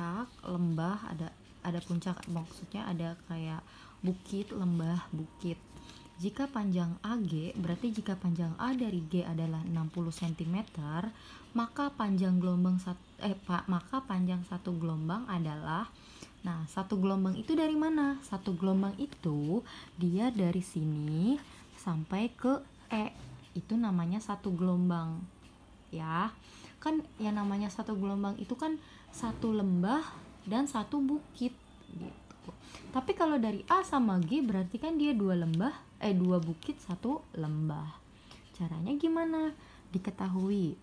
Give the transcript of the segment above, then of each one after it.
puncak, lembah, ada puncak, maksudnya ada kayak bukit, lembah, bukit. Jika panjang AG, berarti jika panjang A dari G adalah 60 cm, maka panjang satu gelombang adalah, nah, satu gelombang itu dari mana? Satu gelombang itu dia dari sini sampai ke E. Itu namanya satu gelombang. Ya. Kan yang namanya satu gelombang itu kan satu lembah dan satu bukit gitu. Tapi kalau dari A sama G berarti kan dia dua bukit, satu lembah. Caranya gimana? Diketahui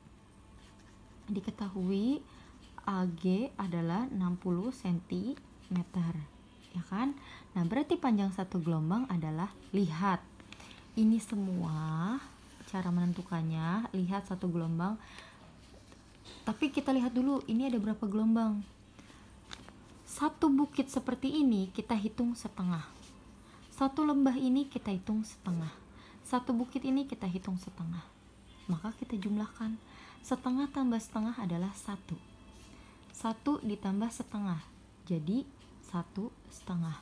AG adalah 60 cm, ya kan? Nah, berarti panjang satu gelombang adalah, lihat. Ini semua cara menentukannya, lihat satu gelombang. Tapi kita lihat dulu ini ada berapa gelombang. Satu bukit seperti ini kita hitung setengah. Satu lembah ini kita hitung setengah. Satu bukit ini kita hitung setengah. Maka kita jumlahkan. Setengah tambah setengah adalah 1. 1 ditambah setengah. Jadi 1/2.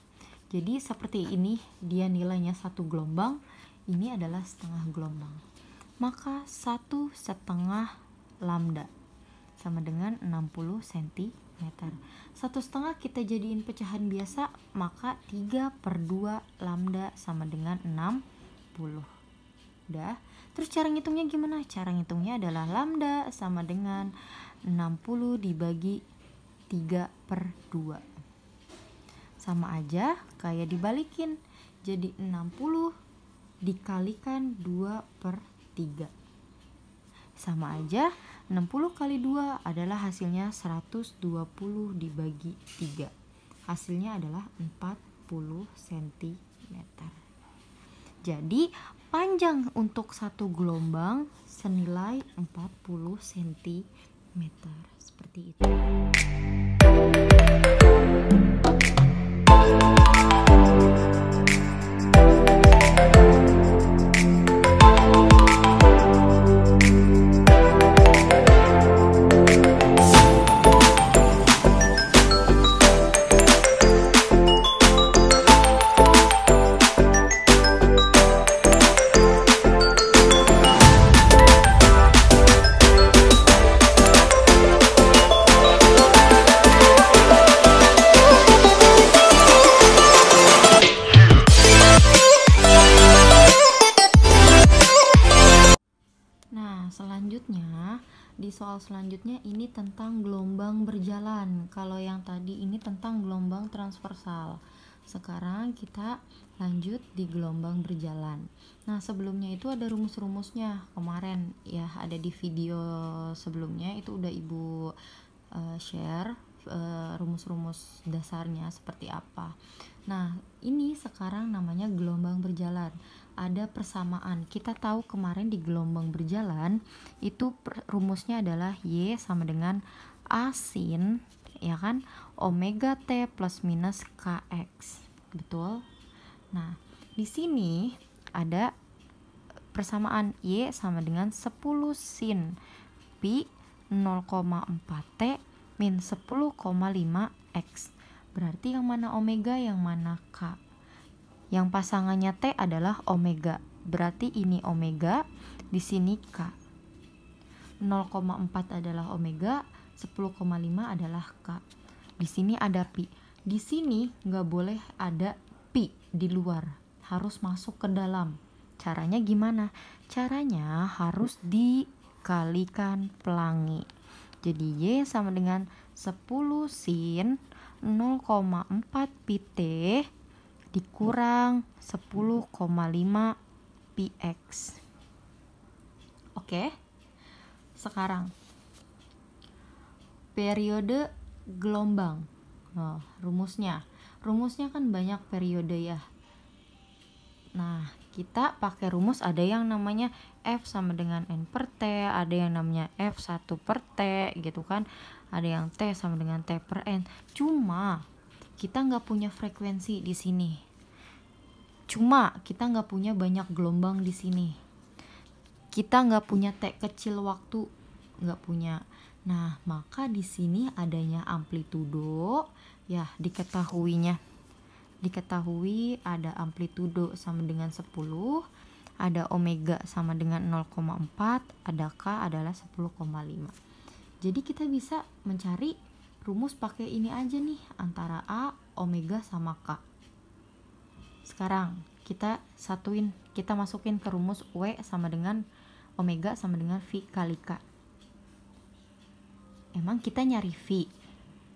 Jadi seperti ini dia nilainya satu gelombang. Ini adalah setengah gelombang. Maka 1/2 lambda sama dengan 60 cm. 1/2 kita jadiin pecahan biasa, maka 3/2 lambda sama dengan 60. Udah. Terus cara ngitungnya gimana? Cara ngitungnya adalah lambda sama dengan 60 dibagi 3/2. Sama aja kayak dibalikin. Jadi 60 dikalikan 2/3. Sama aja, 60 kali 2 adalah hasilnya 120 dibagi 3. Hasilnya adalah 40 cm. Jadi panjang untuk satu gelombang senilai 40 cm. Seperti itu. Selanjutnya, di soal selanjutnya ini tentang gelombang berjalan. Kalau yang tadi ini tentang gelombang transversal. Sekarang kita lanjut di gelombang berjalan. Nah, sebelumnya itu ada rumus-rumusnya. Kemarin ya ada di video sebelumnya itu udah Ibu share rumus-rumus dasarnya seperti apa. Nah, ini sekarang namanya gelombang berjalan. Ada persamaan. Kita tahu kemarin di gelombang berjalan itu rumusnya adalah Y sama dengan A sin, ya kan, omega T plus minus KX. Betul? Nah, di sini ada persamaan Y sama dengan 10 sin pi 0,4 T min 10,5 X. Berarti yang mana omega, yang mana K? Yang pasangannya T adalah omega. Berarti ini omega, di sini K. 0,4 adalah omega, 10,5 adalah K. Di sini ada pi. Di sini nggak boleh ada pi di luar. Harus masuk ke dalam. Caranya gimana? Caranya harus dikalikan pelangi. Jadi Y sama dengan 10 sin 0,4 pi T dikurang 10,5 px. Oke. Sekarang periode gelombang. Nah, rumusnya kan banyak periode ya. Nah, kita pakai rumus ada yang namanya F sama dengan N per T, ada yang namanya F1 per T gitu kan. Ada yang T sama dengan T per N. Cuma kita nggak punya frekuensi di sini. Cuma kita nggak punya banyak gelombang di sini. Kita nggak punya T kecil waktu, nggak punya. Nah, maka di sini adanya amplitudo, ya diketahui ada amplitudo sama dengan 10, ada omega sama dengan 0,4, ada K adalah 10,5. Jadi kita bisa mencari rumus pakai ini aja nih, antara A, omega sama K. Sekarang kita masukin ke rumus W sama dengan omega sama dengan V kali K. Emang kita nyari V,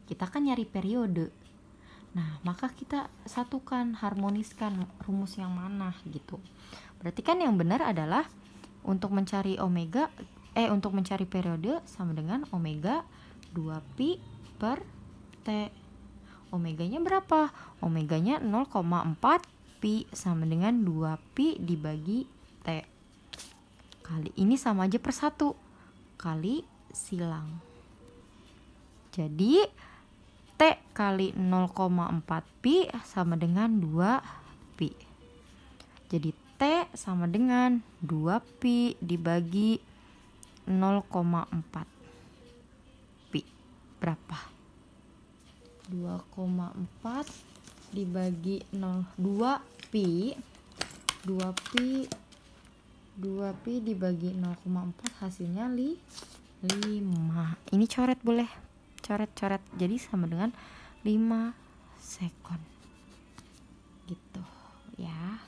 kita kan nyari periode. Nah, maka kita satukan, harmoniskan rumus yang mana gitu. Berarti kan yang benar adalah untuk mencari periode sama dengan omega 2pi per T. Omeganya berapa? Omeganya 0,4 pi sama dengan 2pi dibagi T. Kali ini sama aja per 1 kali silang. Jadi T kali 0,4 pi sama dengan 2 pi. Jadi T sama dengan 2 pi dibagi 0,4 pi. Berapa? 2,4 dibagi 2 pi 2 pi dibagi 0,4 hasilnya 5. Ini coret boleh. Coret. Jadi sama dengan 5 sekon. Gitu ya.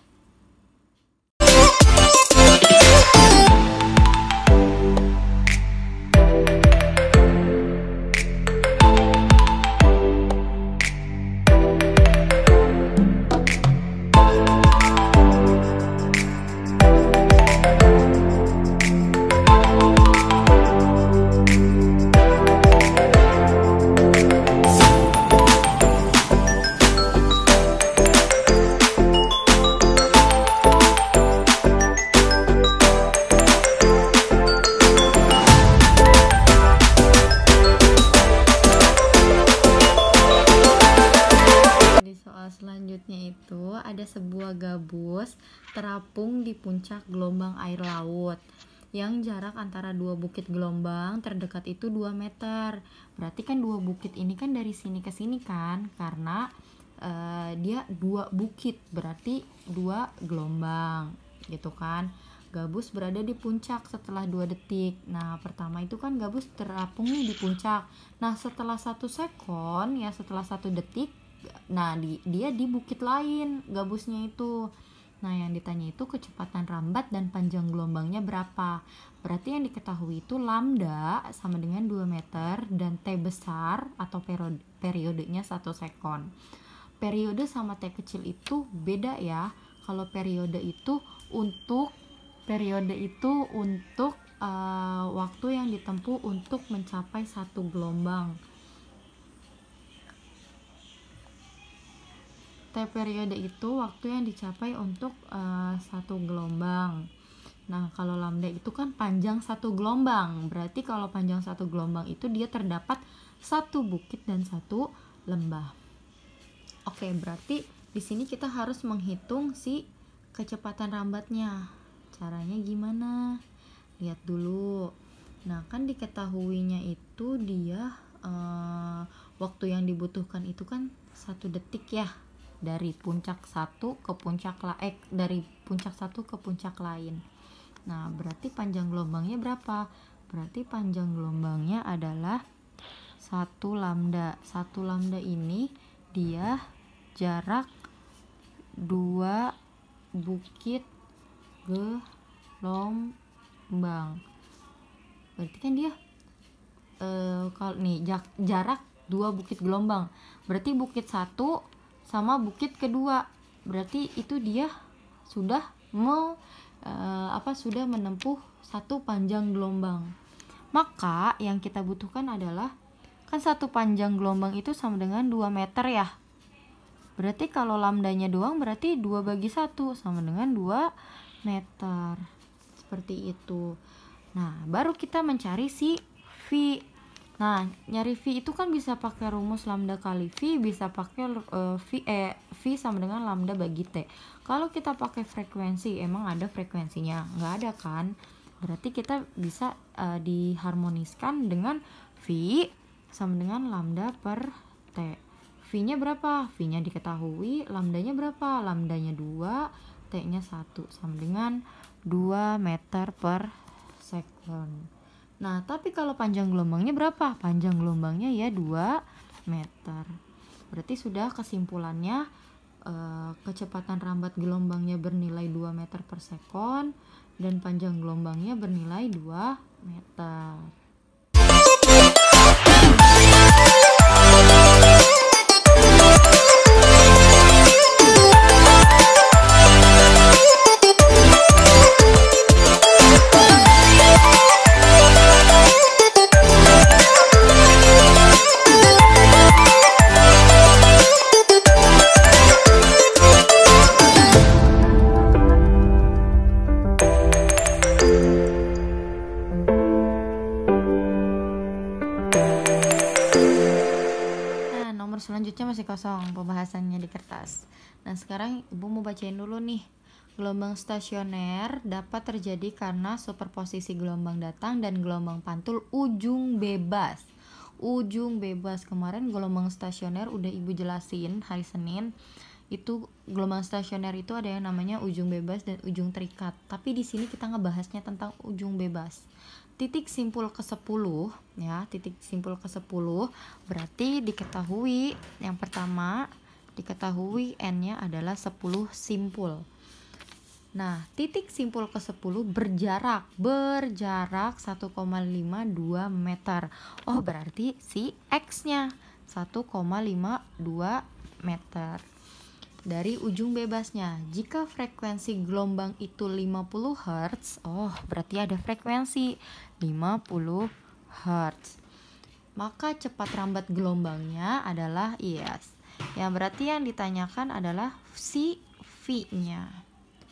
Selanjutnya itu ada sebuah gabus terapung di puncak gelombang air laut yang jarak antara dua bukit gelombang terdekat itu 2 meter. Berarti kan dua bukit ini kan dari sini ke sini kan, karena dia 2 bukit berarti 2 gelombang gitu kan. Gabus berada di puncak setelah 2 detik. Nah, pertama itu kan gabus terapung nih di puncak. Nah, setelah 1 sekon ya, setelah 1 detik, nah dia di bukit lain gabusnya itu. Nah, yang ditanya itu kecepatan rambat dan panjang gelombangnya berapa. Berarti yang diketahui itu lambda sama dengan 2 meter dan T besar atau periodenya 1 sekon. Periode sama T kecil itu beda ya. Kalau periode itu untuk waktu yang ditempuh untuk mencapai 1 gelombang. T periode itu waktu yang dicapai untuk 1 gelombang. Nah, kalau lambda itu kan panjang 1 gelombang. Berarti kalau panjang 1 gelombang itu dia terdapat 1 bukit dan 1 lembah. Oke, berarti di sini kita harus menghitung si kecepatan rambatnya. Caranya gimana? Lihat dulu. Nah, kan diketahuinya itu dia waktu yang dibutuhkan itu kan 1 detik ya. Dari puncak satu ke puncak lain. Nah, berarti panjang gelombangnya berapa? Berarti panjang gelombangnya adalah 1 lambda. 1 lambda ini dia jarak 2 bukit gelombang. Berarti kan dia kalau nih jarak 2 bukit gelombang. Berarti bukit 1 sama bukit kedua, berarti itu dia sudah menempuh 1 panjang gelombang. Maka yang kita butuhkan adalah kan 1 panjang gelombang itu sama dengan 2 meter ya. Berarti kalau lambdanya doang berarti 2 bagi 1 sama dengan 2 meter. Seperti itu. Nah, baru kita mencari si V. Nah, nyari V itu kan bisa pakai rumus lambda kali V, bisa pakai V sama dengan lambda bagi T. Kalau kita pakai frekuensi, emang ada frekuensinya? Nggak ada kan? Berarti kita bisa diharmoniskan dengan V sama dengan lambda per T. V-nya berapa? V-nya diketahui, lambdanya berapa? Lambdanya 2, T-nya 1, sama dengan 2 meter per second. Nah, tapi kalau panjang gelombangnya berapa? Panjang gelombangnya ya 2 meter. Berarti sudah kesimpulannya kecepatan rambat gelombangnya bernilai 2 meter per second dan panjang gelombangnya bernilai 2 meter. Selanjutnya masih kosong pembahasannya di kertas. Nah, sekarang Ibu mau bacain dulu nih. Gelombang stasioner dapat terjadi karena superposisi gelombang datang dan gelombang pantul ujung bebas. Ujung bebas. Kemarin gelombang stasioner udah Ibu jelasin hari Senin. Itu gelombang stasioner itu ada yang namanya ujung bebas dan ujung terikat. Tapi di sini kita ngebahasnya tentang ujung bebas. Titik simpul ke-10 ya, titik simpul ke-10 berarti diketahui yang pertama diketahui N-nya adalah 10 simpul. Nah, titik simpul ke-10 berjarak 1,52 meter. Oh, berarti si X-nya 1,52 meter dari ujung bebasnya. Jika frekuensi gelombang itu 50 Hz, oh berarti ada frekuensi 50 Hz. Maka cepat rambat gelombangnya adalah yes. Yang berarti yang ditanyakan adalah si V-nya.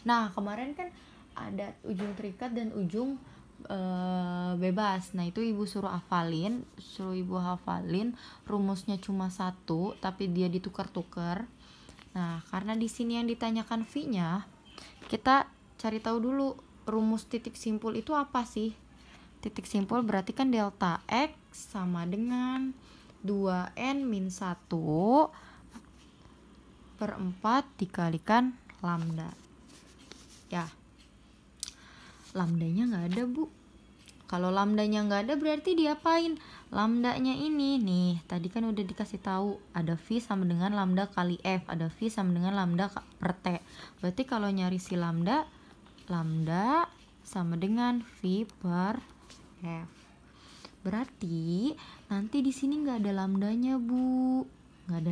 Nah, kemarin kan ada ujung terikat dan ujung bebas. Nah, itu Ibu suruh Ibu hafalin rumusnya cuma satu, tapi dia ditukar-tukar. Nah, karena di sini yang ditanyakan V-nya, kita cari tahu dulu rumus titik simpul itu apa sih? Titik simpul berarti kan delta X sama dengan 2N min 1 per 4 dikalikan lambda. Ya, lambdanya nggak ada, Bu. Kalau lambdanya nggak ada berarti diapain? Lambdanya ini nih, tadi kan udah dikasih tahu ada V sama dengan lambda kali F, ada V sama dengan lambda per T. Berarti kalau nyari si lambda sama dengan V per F. Berarti nanti di sini nggak ada lambdanya, Bu. Nggak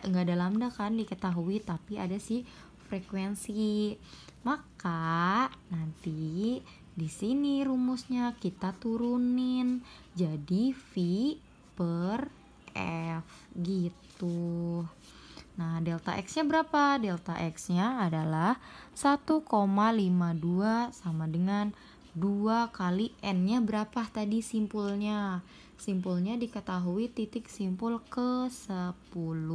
ada lambda kan diketahui, tapi ada si frekuensi. Maka nanti di sini rumusnya kita turunin jadi V per F gitu. Nah, delta X-nya berapa? Delta X-nya adalah 1,52 sama dengan 2 kali N-nya berapa tadi simpulnya? Simpulnya diketahui titik simpul ke-10.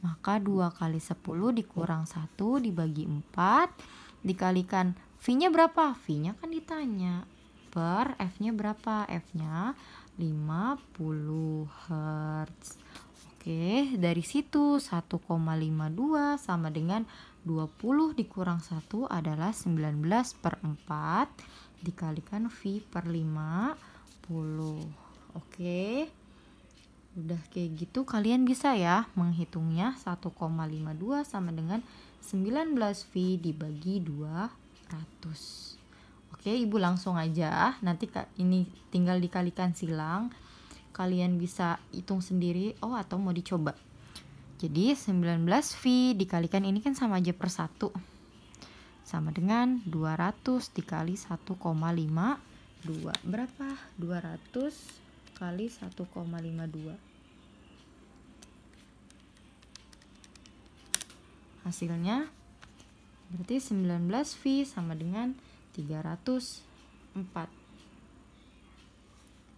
Maka 2 kali 10 dikurang 1 dibagi 4 dikalikan V-nya berapa? V-nya kan ditanya. Per F-nya berapa? F-nya 50 Hz. Oke, dari situ 1,52 sama dengan 20 dikurang 1 adalah 19 per 4 dikalikan V per 50. Oke. Udah kayak gitu kalian bisa ya menghitungnya 1,52 sama dengan 19 V dibagi 200. Oke, Ibu langsung aja. Nanti ini tinggal dikalikan silang. Kalian bisa hitung sendiri atau mau dicoba. Jadi 19 V dikalikan ini kan sama aja per 1. Sama dengan 200 dikali 1,52. Berapa? 200 kali 1,52. Hasilnya berarti 19 V sama dengan 304.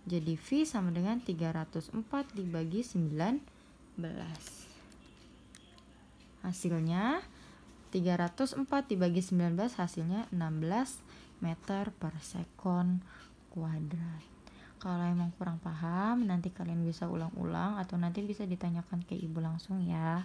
Jadi V sama dengan 304 dibagi 19. Hasilnya 304 dibagi 19 hasilnya 16 meter per sekon kuadrat. Kalau emang kurang paham, nanti kalian bisa ulang-ulang atau nanti bisa ditanyakan ke ibu langsung ya.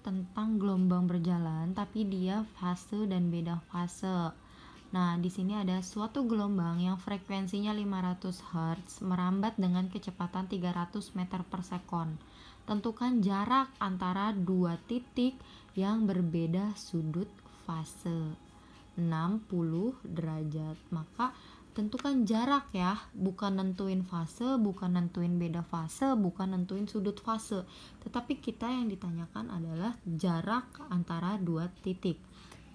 Tentang gelombang berjalan, tapi dia fase dan beda fase. Nah, di sini ada suatu gelombang yang frekuensinya 500 Hz merambat dengan kecepatan 300 meter per sekon. Tentukan jarak antara dua titik yang berbeda sudut fase 60 derajat. Maka tentukan jarak ya, bukan nentuin fase, bukan nentuin beda fase, bukan nentuin sudut fase, tetapi kita yang ditanyakan adalah jarak antara dua titik.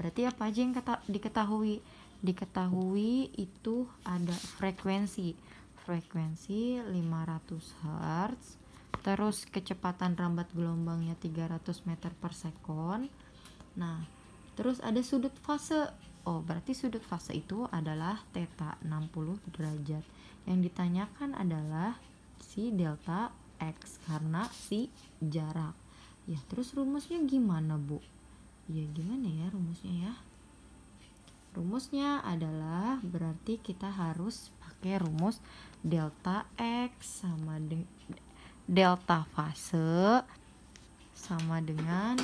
Berarti apa aja yang diketahui? Diketahui itu ada frekuensi 500 Hz, terus kecepatan rambat gelombangnya 300 meter per sekon. Nah, terus ada sudut fase. Oh, berarti sudut fase itu adalah theta 60 derajat. Yang ditanyakan adalah si delta X karena si jarak. Ya, terus rumusnya gimana, Bu? Ya, gimana ya rumusnya ya? Rumusnya adalah berarti kita harus pakai rumus delta X sama dengan delta fase sama dengan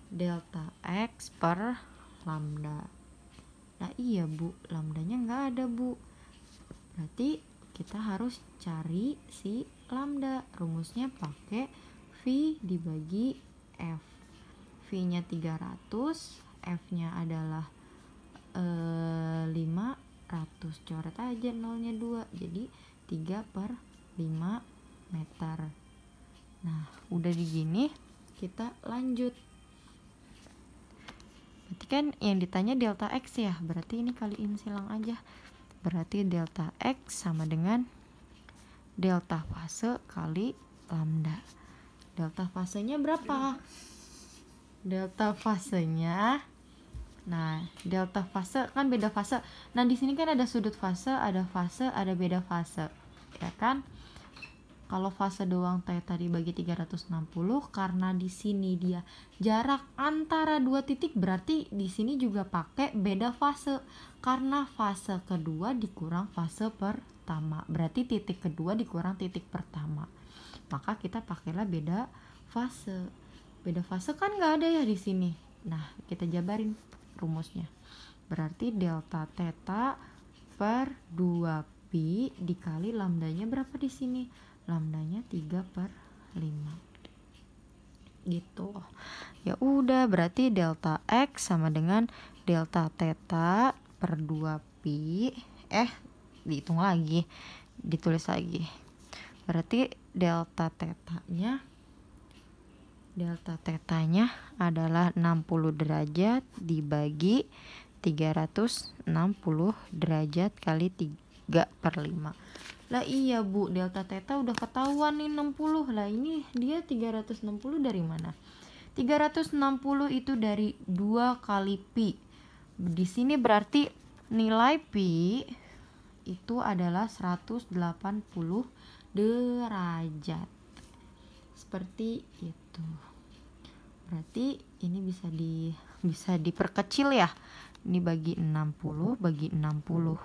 delta X per lambda. Nah iya Bu, lambdanya nggak ada Bu. Berarti kita harus cari si lambda. Rumusnya pakai V dibagi F. V-nya 300, F-nya adalah 500. Coret aja nolnya 2. Jadi 3 per 5 meter. Nah, udah begini kita lanjut. Berarti kan yang ditanya delta X ya, berarti ini kaliin silang aja. Berarti delta X sama dengan delta fase kali lambda. Delta fasenya berapa? Delta fasenya, nah delta fase kan beda fase. Nah di sini kan ada sudut fase, ada beda fase, ya kan? Kalau fase doang theta dibagi 360, karena di sini dia jarak antara dua titik, berarti di sini juga pakai beda fase. Karena fase kedua dikurang fase pertama, berarti titik kedua dikurang titik pertama. Maka kita pakailah beda fase. Beda fase kan nggak ada ya di sini. Nah, kita jabarin rumusnya. Berarti delta theta per 2pi dikali lambdanya berapa di sini? Lambdanya 3 per 5 gitu. Ya udah, berarti delta X sama dengan delta theta per 2pi. Dihitung lagi, ditulis lagi. Berarti delta tetanya adalah 60 derajat dibagi 360 derajat kali 3 per 5. Lah iya Bu, delta theta udah ketahuan nih 60. Lah ini dia 360 dari mana? 360 itu dari 2 kali pi. Di sini berarti nilai pi itu adalah 180 derajat. Seperti itu. Berarti ini bisa diperkecil ya. Ini bagi 60 bagi 60.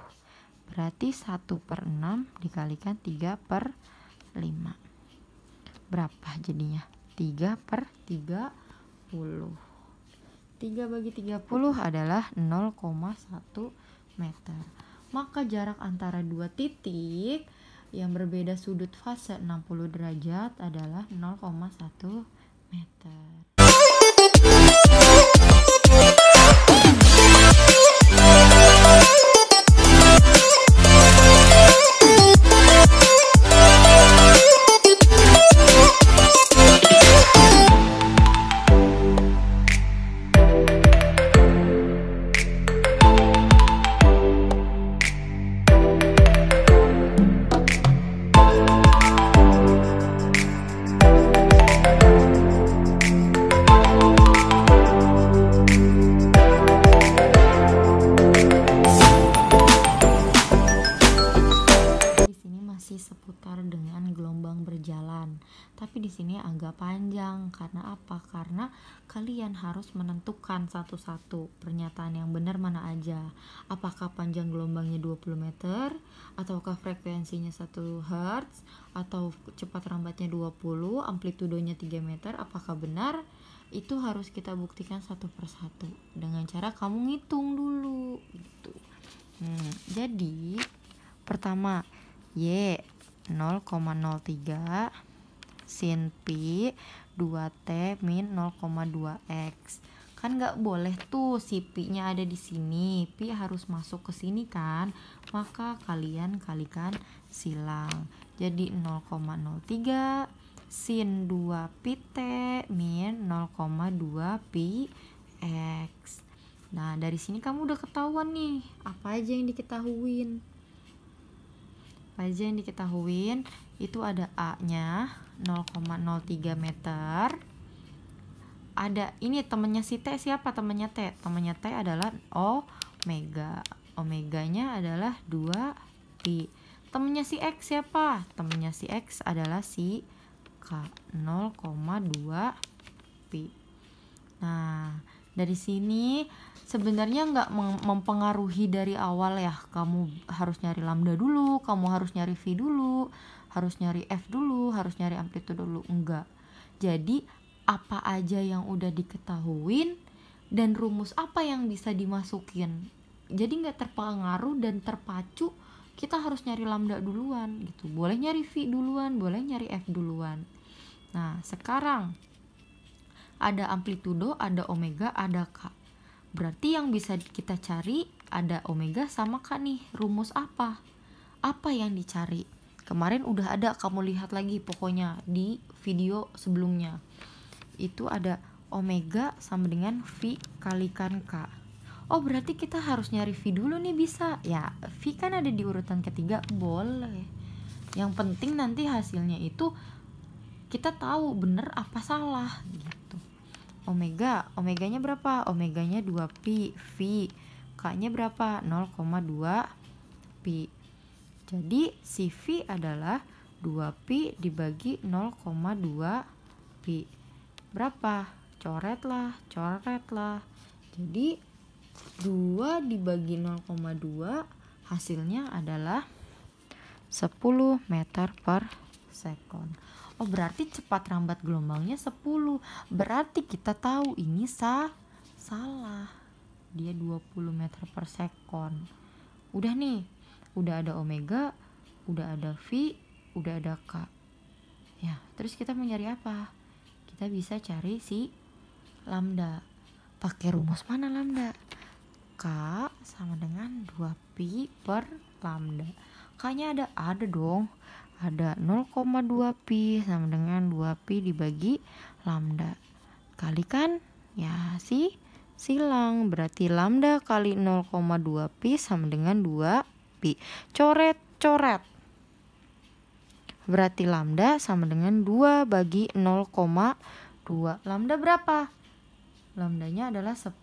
Berarti 1 per 6 dikalikan 3 per 5. Berapa jadinya? 3 per 30. 3 bagi 30 adalah 0,1 meter. Maka jarak antara dua titik yang berbeda sudut fase 60 derajat adalah 0,1 meter. berjalan. Tapi di sini agak panjang. Karena apa? Karena kalian harus menentukan satu-satu pernyataan yang benar mana aja. Apakah panjang gelombangnya 20 meter, ataukah frekuensinya 1 Hz, atau cepat lambatnya 20, amplitudonya 3 meter, apakah benar? Itu harus kita buktikan satu persatu dengan cara kamu ngitung dulu gitu. Jadi pertama Y 0,03 sin pi 2T min 0,2X. Kan nggak boleh tuh si pi-nya ada di sini, pi harus masuk ke sini kan, maka kalian kalikan silang. Jadi 0,03 sin 2 pi T min 0,2 pi X. Nah, dari sini kamu udah ketahuan nih, apa aja yang diketahuin. Itu ada A-nya 0,03 meter. Ada ini temennya si T siapa? Temennya T. Temennya T adalah omega. Omeganya adalah 2 pi. Temennya si X siapa? Temennya si X adalah si K, 0,2 pi. Nah, dari sini sebenarnya nggak mempengaruhi dari awal ya. Kamu harus nyari lambda dulu, kamu harus nyari V dulu, harus nyari F dulu, harus nyari amplitude dulu. Enggak. Jadi apa aja yang udah diketahuin dan rumus apa yang bisa dimasukin. Jadi nggak terpengaruh dan terpacu. Kita harus nyari lambda duluan gitu. Boleh nyari V duluan, boleh nyari F duluan. Nah, sekarang ada amplitudo, ada omega, ada K. Berarti yang bisa kita cari ada omega sama K nih. Rumus apa? Apa yang dicari? Kemarin udah ada, kamu lihat lagi pokoknya di video sebelumnya. Itu ada omega sama dengan V kalikan K. Oh, berarti kita harus nyari V dulu nih, bisa? Ya, V kan ada di urutan ketiga, boleh. Yang penting nanti hasilnya itu kita tahu bener apa salah gitu. Omeganya berapa? Omeganya 2 pi. V K-nya berapa? 0,2 pi. Jadi si V adalah 2 pi dibagi 0,2 pi. Berapa? Coretlah. Jadi 2 dibagi 0,2 hasilnya adalah 10 meter per sekon. Oh, berarti cepat lambat gelombangnya 10. Berarti kita tahu ini salah. Dia 20 meter per sekon. Udah nih. Udah ada omega, udah ada V, udah ada K. Ya, terus kita mau nyari apa? Kita bisa cari si lambda. Pakai rumus mana lambda? K sama dengan 2 pi per lambda. K-nya ada dong. Ada 0,2 pi sama dengan 2 pi dibagi lambda. Kalikan ya silang. Berarti lambda kali 0,2 pi sama dengan 2 pi. Coret. Berarti lambda sama dengan 2 bagi 0,2. Lambda berapa? Lambdanya adalah 10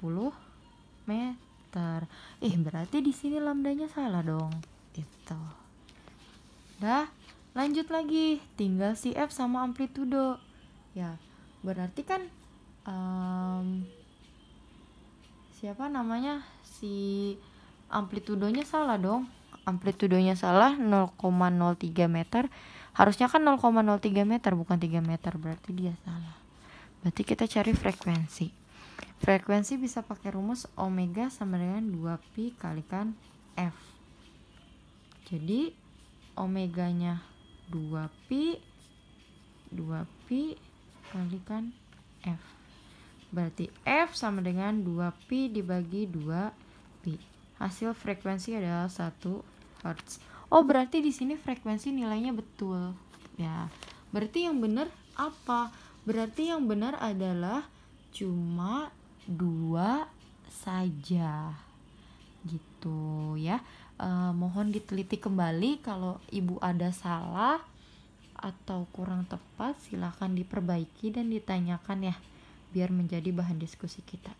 meter. Berarti di sini lambdanya salah dong. Itu. Dah, lanjut lagi. Tinggal si F sama amplitudo. Ya, berarti kan siapa namanya? Si amplitudonya salah dong. Amplitudonya salah 0,03 meter. Harusnya kan 0,03 meter bukan 3 meter. Berarti dia salah. Berarti kita cari frekuensi. Frekuensi bisa pakai rumus omega sama dengan 2 pi kalikan F. Jadi omeganya 2 pi kalikan F. Berarti F sama dengan 2 pi dibagi 2 pi. Hasil frekuensi adalah 1 Hz. Oh, berarti di sini frekuensi nilainya betul. Ya, berarti yang benar apa? Berarti yang benar adalah cuma 2 saja. Gitu ya. Mohon diteliti kembali kalau ibu ada salah atau kurang tepat, silakan diperbaiki dan ditanyakan ya, biar menjadi bahan diskusi kita.